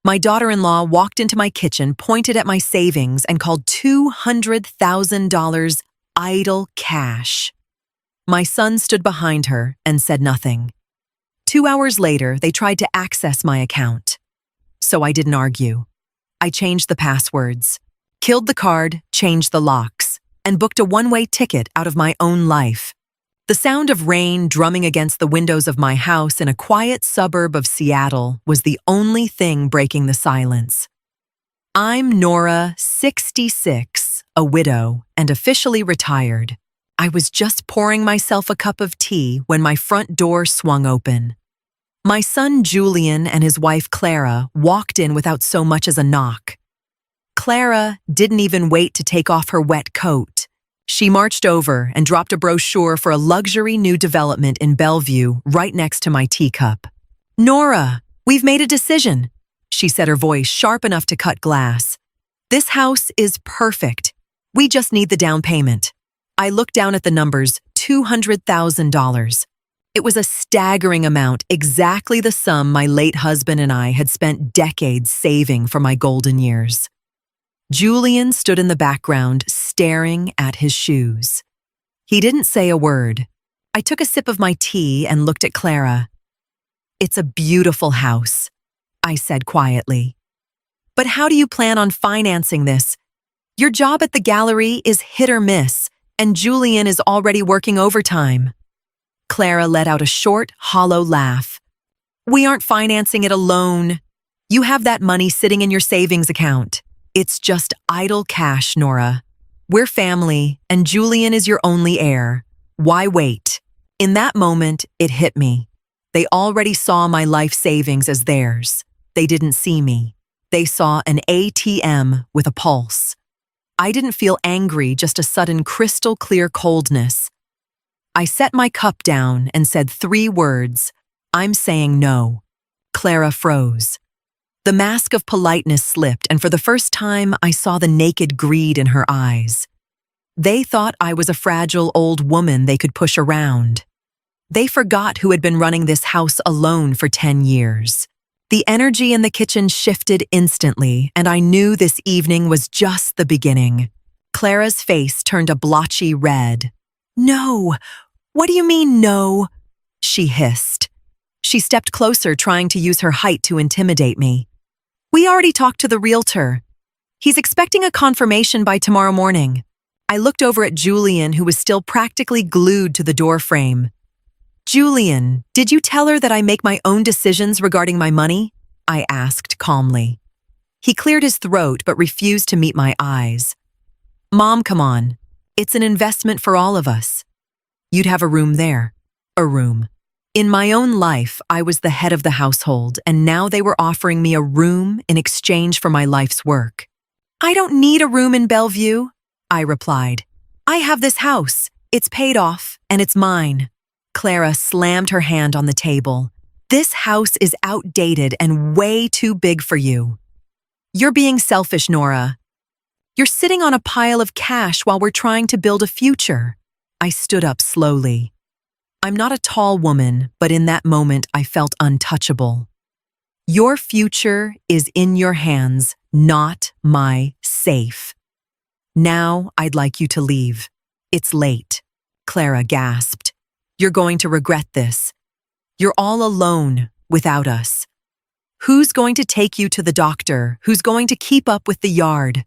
My daughter-in-law walked into my kitchen, pointed at my savings, and called $200,000 idle cash. My son stood behind her and said nothing. 2 hours later, they tried to access my account. So I didn't argue. I changed the passwords, killed the card, changed the locks, and booked a one-way ticket out of my own life. The sound of rain drumming against the windows of my house in a quiet suburb of Seattle was the only thing breaking the silence. I'm Nora, 66, a widow, and officially retired. I was just pouring myself a cup of tea when my front door swung open. My son Julian and his wife Clara walked in without so much as a knock. Clara didn't even wait to take off her wet coat. She marched over and dropped a brochure for a luxury new development in Bellevue right next to my teacup. "Nora, we've made a decision," she said, her voice sharp enough to cut glass. "This house is perfect. We just need the down payment." I looked down at the numbers, $200,000. It was a staggering amount, exactly the sum my late husband and I had spent decades saving for my golden years. Julian stood in the background, staring at his shoes. He didn't say a word. I took a sip of my tea and looked at Clara. "It's a beautiful house," I said quietly. "But how do you plan on financing this? Your job at the gallery is hit or miss, and Julian is already working overtime." Clara let out a short, hollow laugh. "We aren't financing it alone. You have that money sitting in your savings account. It's just idle cash, Nora. We're family, and Julian is your only heir. Why wait?" In that moment, it hit me. They already saw my life savings as theirs. They didn't see me. They saw an ATM with a pulse. I didn't feel angry, just a sudden crystal-clear coldness. I set my cup down and said 3 words, "I'm saying no." Clara froze. The mask of politeness slipped, and for the first time, I saw the naked greed in her eyes. They thought I was a fragile old woman they could push around. They forgot who had been running this house alone for 10 years. The energy in the kitchen shifted instantly, and I knew this evening was just the beginning. Clara's face turned a blotchy red. "No! What do you mean, no?" she hissed. She stepped closer, trying to use her height to intimidate me. "We already talked to the realtor. He's expecting a confirmation by tomorrow morning." I looked over at Julian, who was still practically glued to the doorframe. "Julian, did you tell her that I make my own decisions regarding my money?" I asked calmly. He cleared his throat but refused to meet my eyes. "Mom, come on. It's an investment for all of us. You'd have a room there." A room. In my own life, I was the head of the household, and now they were offering me a room in exchange for my life's work. "I don't need a room in Bellevue," I replied. "I have this house. It's paid off, and it's mine." Clara slammed her hand on the table. "This house is outdated and way too big for you. You're being selfish, Nora. You're sitting on a pile of cash while we're trying to build a future." I stood up slowly. I'm not a tall woman, but in that moment I felt untouchable. "Your future is in your hands, not my safe. Now I'd like you to leave. It's late." Clara gasped. "You're going to regret this. You're all alone without us. Who's going to take you to the doctor? Who's going to keep up with the yard?"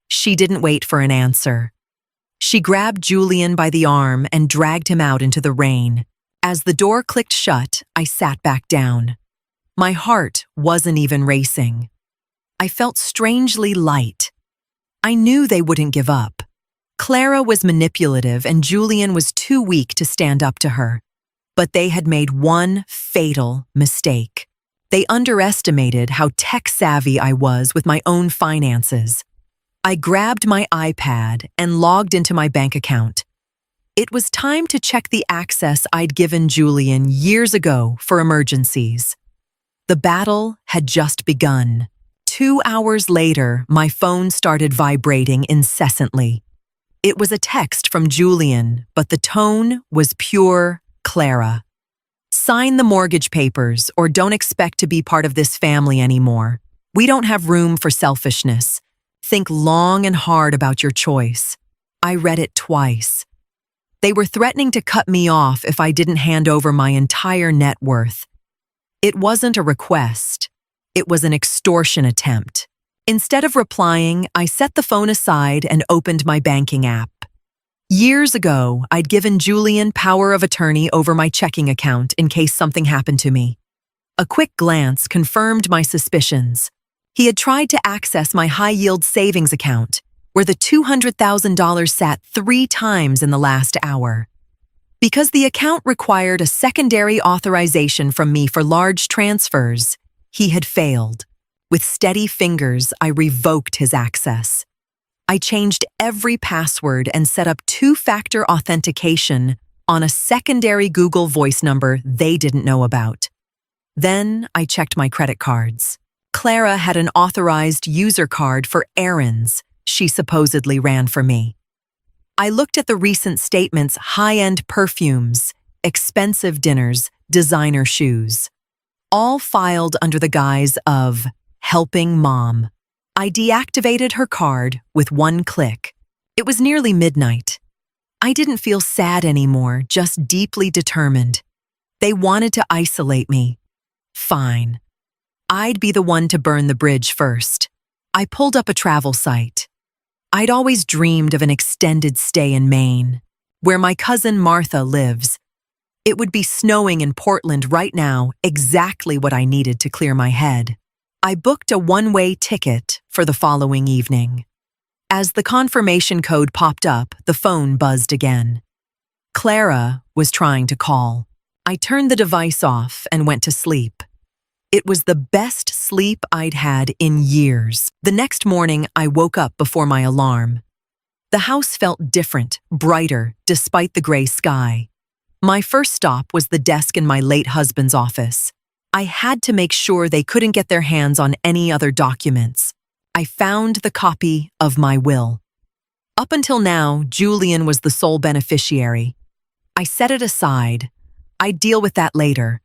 She didn't wait for an answer. She grabbed Julian by the arm and dragged him out into the rain. As the door clicked shut, I sat back down. My heart wasn't even racing. I felt strangely light. I knew they wouldn't give up. Clara was manipulative and Julian was too weak to stand up to her. But they had made one fatal mistake. They underestimated how tech-savvy I was with my own finances. I grabbed my iPad and logged into my bank account. It was time to check the access I'd given Julian years ago for emergencies. The battle had just begun. 2 hours later, my phone started vibrating incessantly. It was a text from Julian, but the tone was pure Clara. "Sign the mortgage papers or don't expect to be part of this family anymore. We don't have room for selfishness. Think long and hard about your choice. I read it twice. They were threatening to cut me off if I didn't hand over my entire net worth. It wasn't a request. It was an extortion attempt. Instead of replying, I set the phone aside and opened my banking app. Years ago, I'd given Julian power of attorney over my checking account in case something happened to me. A quick glance confirmed my suspicions. He had tried to access my high-yield savings account, where the $200,000 sat 3 times in the last hour. Because the account required a secondary authorization from me for large transfers, he had failed. With steady fingers, I revoked his access. I changed every password and set up 2-factor authentication on a secondary Google Voice number they didn't know about. Then I checked my credit cards. Clara had an authorized user card for errands she supposedly ran for me. I looked at the recent statements: high-end perfumes, expensive dinners, designer shoes, all filed under the guise of helping mom. I deactivated her card with 1 click. It was nearly midnight. I didn't feel sad anymore, just deeply determined. They wanted to isolate me. Fine. I'd be the one to burn the bridge first. I pulled up a travel site. I'd always dreamed of an extended stay in Maine, where my cousin Martha lives. It would be snowing in Portland right now, exactly what I needed to clear my head. I booked a one-way ticket for the following evening. As the confirmation code popped up, the phone buzzed again. Clara was trying to call. I turned the device off and went to sleep. It was the best sleep I'd had in years. The next morning, I woke up before my alarm. The house felt different, brighter, despite the gray sky. My first stop was the desk in my late husband's office. I had to make sure they couldn't get their hands on any other documents. I found the copy of my will. Up until now, Julian was the sole beneficiary. I set it aside. I'd deal with that later.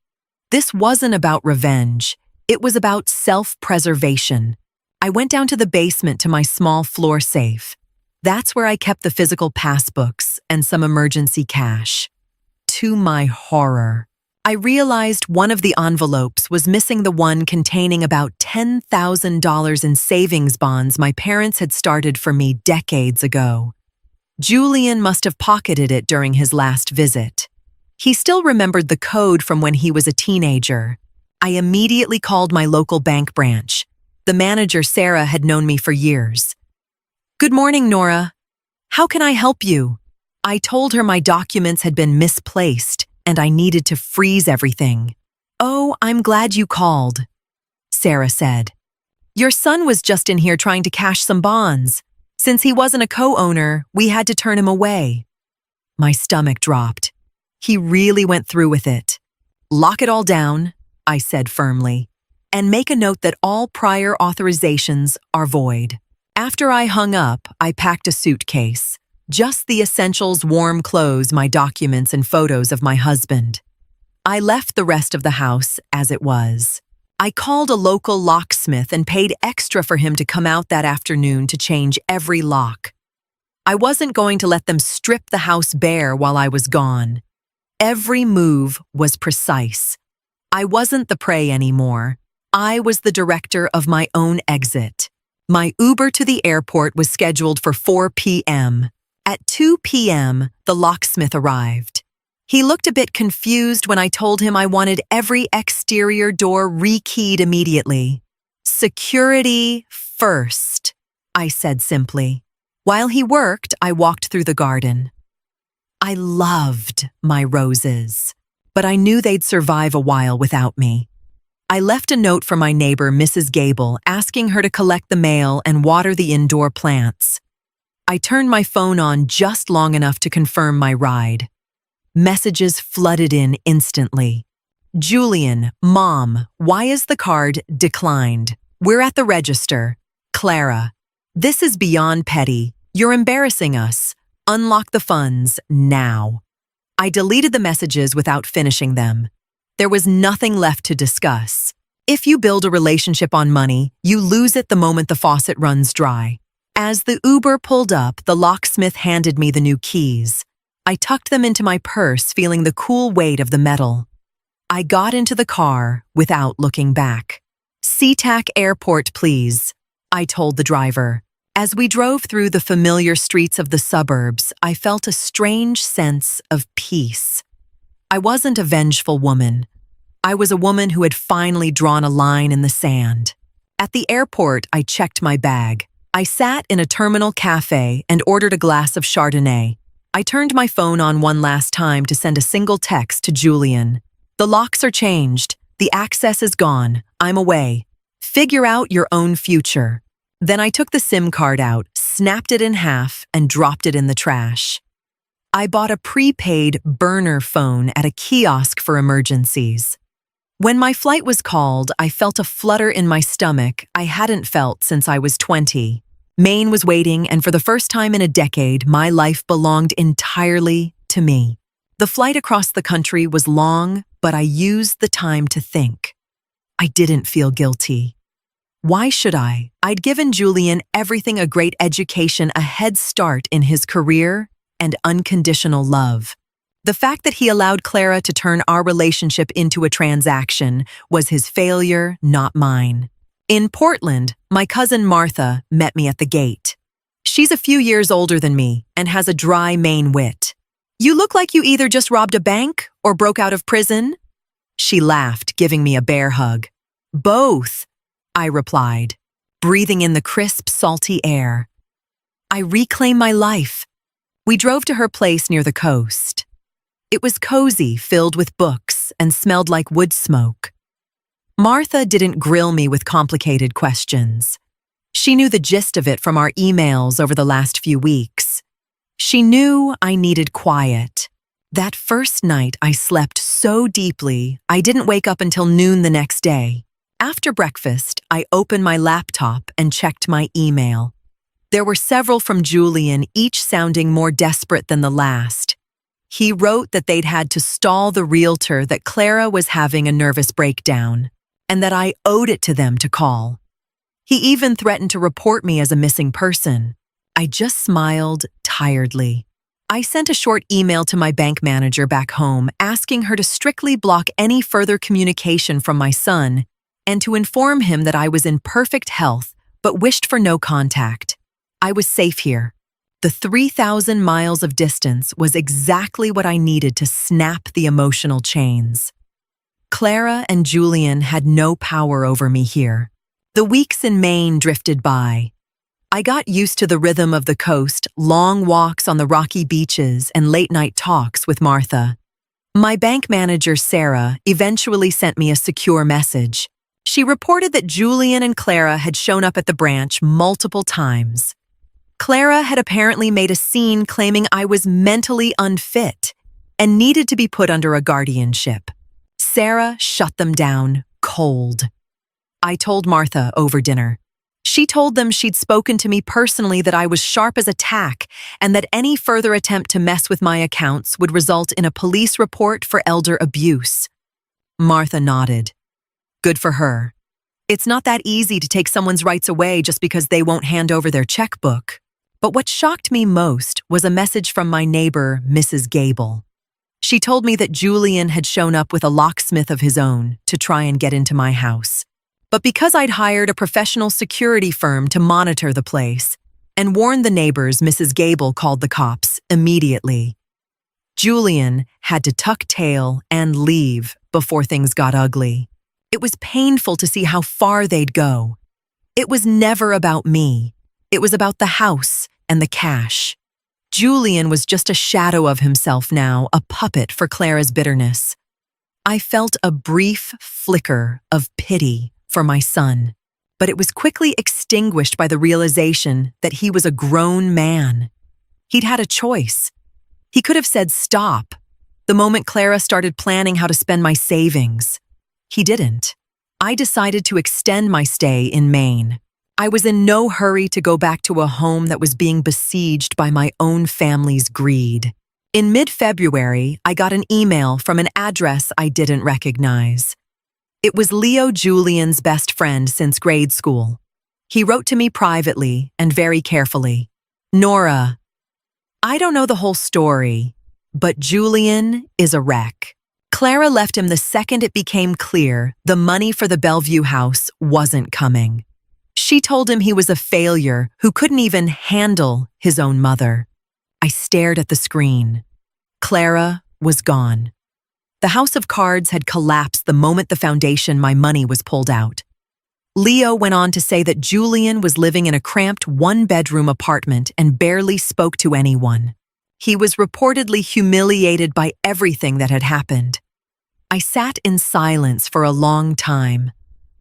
This wasn't about revenge. It was about self-preservation. I went down to the basement to my small floor safe. That's where I kept the physical passbooks and some emergency cash. To my horror, I realized one of the envelopes was missing the one containing about $10,000 in savings bonds my parents had started for me decades ago. Julian must have pocketed it during his last visit. He still remembered the code from when he was a teenager. I immediately called my local bank branch. The manager, Sarah, had known me for years. "Good morning, Nora. How can I help you?" I told her my documents had been misplaced and I needed to freeze everything. "Oh, I'm glad you called," Sarah said. "Your son was just in here trying to cash some bonds. Since he wasn't a co-owner, we had to turn him away." My stomach dropped. He really went through with it. "Lock it all down," I said firmly, "and make a note that all prior authorizations are void." After I hung up, I packed a suitcase. Just the essentials: warm clothes, my documents, and photos of my husband. I left the rest of the house as it was. I called a local locksmith and paid extra for him to come out that afternoon to change every lock. I wasn't going to let them strip the house bare while I was gone. Every move was precise. I wasn't the prey anymore. I was the director of my own exit. My Uber to the airport was scheduled for 4 p.m. At 2 p.m., the locksmith arrived. He looked a bit confused when I told him I wanted every exterior door rekeyed immediately. "Security first," I said simply. While he worked, I walked through the garden. I loved my roses, but I knew they'd survive a while without me. I left a note for my neighbor, Mrs. Gable, asking her to collect the mail and water the indoor plants. I turned my phone on just long enough to confirm my ride. Messages flooded in instantly. "Julian, Mom, why is the card declined? We're at the register. Clara, this is beyond petty. You're embarrassing us. Unlock the funds now." I deleted the messages without finishing them. There was nothing left to discuss. If you build a relationship on money, you lose it the moment the faucet runs dry. As the Uber pulled up, the locksmith handed me the new keys. I tucked them into my purse, feeling the cool weight of the metal. I got into the car without looking back. SeaTac Airport, please, I told the driver. As we drove through the familiar streets of the suburbs, I felt a strange sense of peace. I wasn't a vengeful woman. I was a woman who had finally drawn a line in the sand. At the airport, I checked my bag. I sat in a terminal cafe and ordered a glass of Chardonnay. I turned my phone on one last time to send a single text to Julian. The locks are changed. The access is gone. I'm away. Figure out your own future. Then I took the SIM card out, snapped it in half, and dropped it in the trash. I bought a prepaid burner phone at a kiosk for emergencies. When my flight was called, I felt a flutter in my stomach I hadn't felt since I was 20. Maine was waiting, and for the first time in a decade, my life belonged entirely to me. The flight across the country was long, but I used the time to think. I didn't feel guilty. Why should I? I'd given Julian everything: a great education, a head start in his career, and unconditional love. The fact that he allowed Clara to turn our relationship into a transaction was his failure, not mine. In Portland, my cousin Martha met me at the gate. She's a few years older than me and has a dry Maine wit. "You look like you either just robbed a bank or broke out of prison." She laughed, giving me a bear hug. "Both," I replied, breathing in the crisp, salty air. "I reclaim my life." We drove to her place near the coast. It was cozy, filled with books, and smelled like wood smoke. Martha didn't grill me with complicated questions. She knew the gist of it from our emails over the last few weeks. She knew I needed quiet. That first night, I slept so deeply, I didn't wake up until noon the next day. After breakfast, I opened my laptop and checked my email. There were several from Julian, each sounding more desperate than the last. He wrote that they'd had to stall the realtor, that Clara was having a nervous breakdown, and that I owed it to them to call. He even threatened to report me as a missing person. I just smiled tiredly. I sent a short email to my bank manager back home, asking her to strictly block any further communication from my son and to inform him that I was in perfect health but wished for no contact. I was safe here. The 3,000 miles of distance was exactly what I needed to snap the emotional chains. Clara and Julian had no power over me here. The weeks in Maine drifted by. I got used to the rhythm of the coast, long walks on the rocky beaches, and late-night talks with Martha. My bank manager, Sarah, eventually sent me a secure message. She reported that Julian and Clara had shown up at the branch multiple times. Clara had apparently made a scene claiming I was mentally unfit and needed to be put under a guardianship. Sarah shut them down cold. I told Martha over dinner. She told them she'd spoken to me personally, that I was sharp as a tack, and that any further attempt to mess with my accounts would result in a police report for elder abuse. Martha nodded. Good for her. It's not that easy to take someone's rights away just because they won't hand over their checkbook. But what shocked me most was a message from my neighbor, Mrs. Gable. She told me that Julian had shown up with a locksmith of his own to try and get into my house. But because I'd hired a professional security firm to monitor the place and warned the neighbors, Mrs. Gable called the cops immediately. Julian had to tuck tail and leave before things got ugly. It was painful to see how far they'd go. It was never about me. It was about the house and the cash. Julian was just a shadow of himself now, a puppet for Clara's bitterness. I felt a brief flicker of pity for my son, but it was quickly extinguished by the realization that he was a grown man. He'd had a choice. He could have said stop the moment Clara started planning how to spend my savings. He didn't. I decided to extend my stay in Maine. I was in no hurry to go back to a home that was being besieged by my own family's greed. In mid-February, I got an email from an address I didn't recognize. It was Leo, Julian's best friend since grade school. He wrote to me privately and very carefully. Nora, I don't know the whole story, but Julian is a wreck. Clara left him the second it became clear the money for the Bellevue house wasn't coming. She told him he was a failure who couldn't even handle his own mother. I stared at the screen. Clara was gone. The house of cards had collapsed the moment the foundation my money was pulled out. Leo went on to say that Julian was living in a cramped one-bedroom apartment and barely spoke to anyone. He was reportedly humiliated by everything that had happened. I sat in silence for a long time.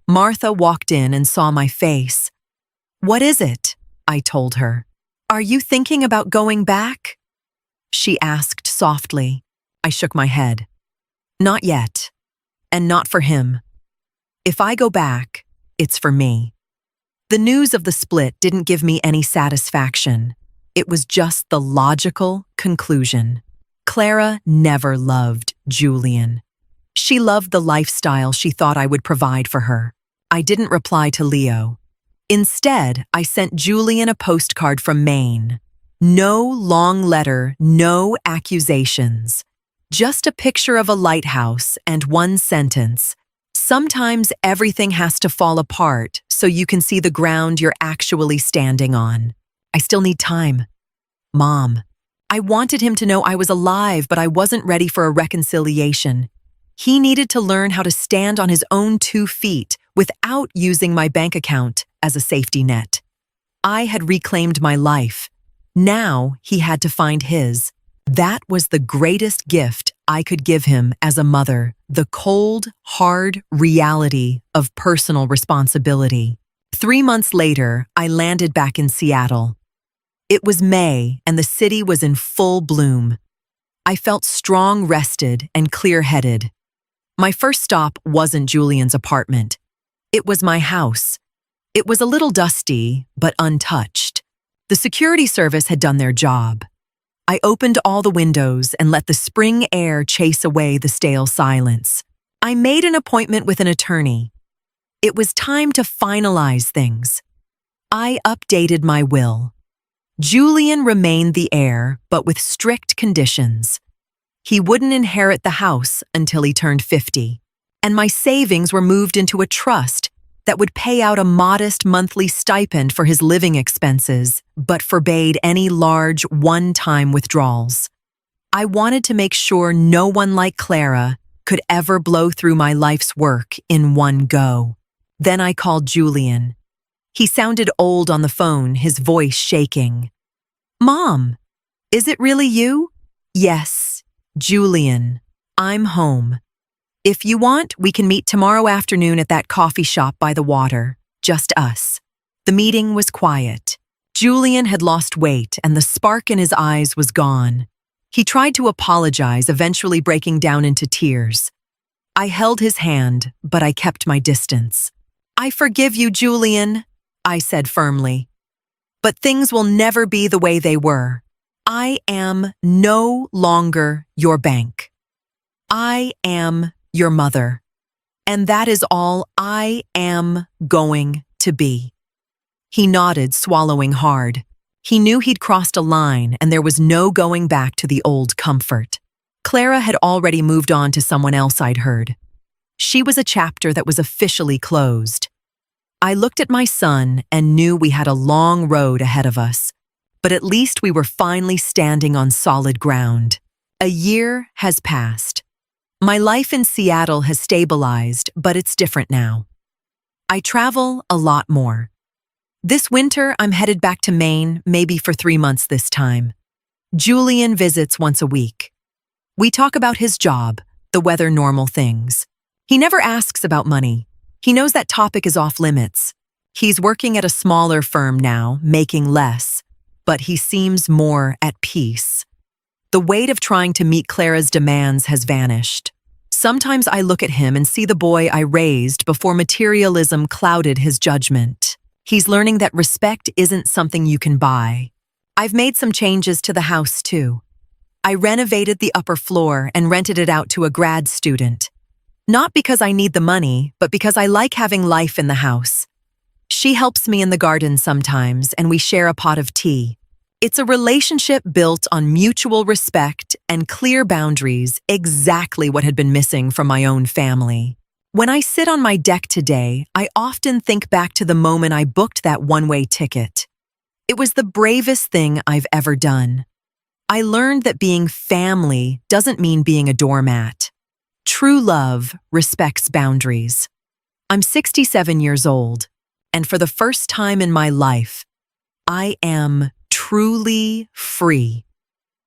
Martha walked in and saw my face. "What is it?" I told her. "Are you thinking about going back?" She asked softly. I shook my head. "Not yet. And not for him. If I go back, it's for me." The news of the split didn't give me any satisfaction. It was just the logical conclusion. Clara never loved Julian. She loved the lifestyle she thought I would provide for her. I didn't reply to Leo. Instead, I sent Julian a postcard from Maine. No long letter, no accusations. Just a picture of a lighthouse and one sentence. "Sometimes everything has to fall apart so you can see the ground you're actually standing on. I still need time. Mom." I wanted him to know I was alive, but I wasn't ready for a reconciliation. He needed to learn how to stand on his own 2 feet without using my bank account as a safety net. I had reclaimed my life. Now he had to find his. That was the greatest gift I could give him as a mother, the cold, hard reality of personal responsibility. 3 months later, I landed back in Seattle. It was May, and the city was in full bloom. I felt strong, rested, and clear-headed. My first stop wasn't Julian's apartment. It was my house. It was a little dusty, but untouched. The security service had done their job. I opened all the windows and let the spring air chase away the stale silence. I made an appointment with an attorney. It was time to finalize things. I updated my will. Julian remained the heir, but with strict conditions. He wouldn't inherit the house until he turned 50, and my savings were moved into a trust that would pay out a modest monthly stipend for his living expenses, but forbade any large one-time withdrawals. I wanted to make sure no one like Clara could ever blow through my life's work in one go. Then I called Julian. He sounded old on the phone, his voice shaking. "Mom, is it really you?" "Yes, Julian, I'm home. If you want, we can meet tomorrow afternoon at that coffee shop by the water, just us." The meeting was quiet. Julian had lost weight and the spark in his eyes was gone. He tried to apologize, eventually breaking down into tears. I held his hand, but I kept my distance. "I forgive you, Julian," I said firmly. "But things will never be the way they were. I am no longer your bank. I am your mother. And that is all I am going to be." He nodded, swallowing hard. He knew he'd crossed a line and there was no going back to the old comfort. Clara had already moved on to someone else, I'd heard. She was a chapter that was officially closed. I looked at my son and knew we had a long road ahead of us, but at least we were finally standing on solid ground. A year has passed. My life in Seattle has stabilized, but it's different now. I travel a lot more. This winter, I'm headed back to Maine, maybe for 3 months this time. Julian visits once a week. We talk about his job, the weather, normal things. He never asks about money. He knows that topic is off limits. He's working at a smaller firm now, making less, but he seems more at peace. The weight of trying to meet Clara's demands has vanished. Sometimes I look at him and see the boy I raised before materialism clouded his judgment. He's learning that respect isn't something you can buy. I've made some changes to the house too. I renovated the upper floor and rented it out to a grad student. Not because I need the money, but because I like having life in the house. She helps me in the garden sometimes, and we share a pot of tea. It's a relationship built on mutual respect and clear boundaries, exactly what had been missing from my own family. When I sit on my deck today, I often think back to the moment I booked that one-way ticket. It was the bravest thing I've ever done. I learned that being family doesn't mean being a doormat. True love respects boundaries. I'm 67 years old, and for the first time in my life, I am truly free.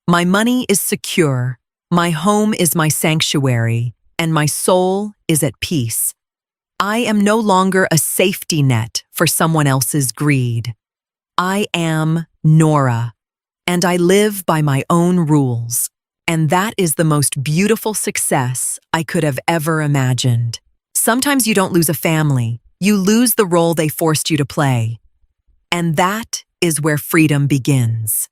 My money is secure, my home is my sanctuary, and my soul is at peace. I am no longer a safety net for someone else's greed. I am Nora, and I live by my own rules. And that is the most beautiful success I could have ever imagined. Sometimes you don't lose a family, you lose the role they forced you to play. And that is where freedom begins.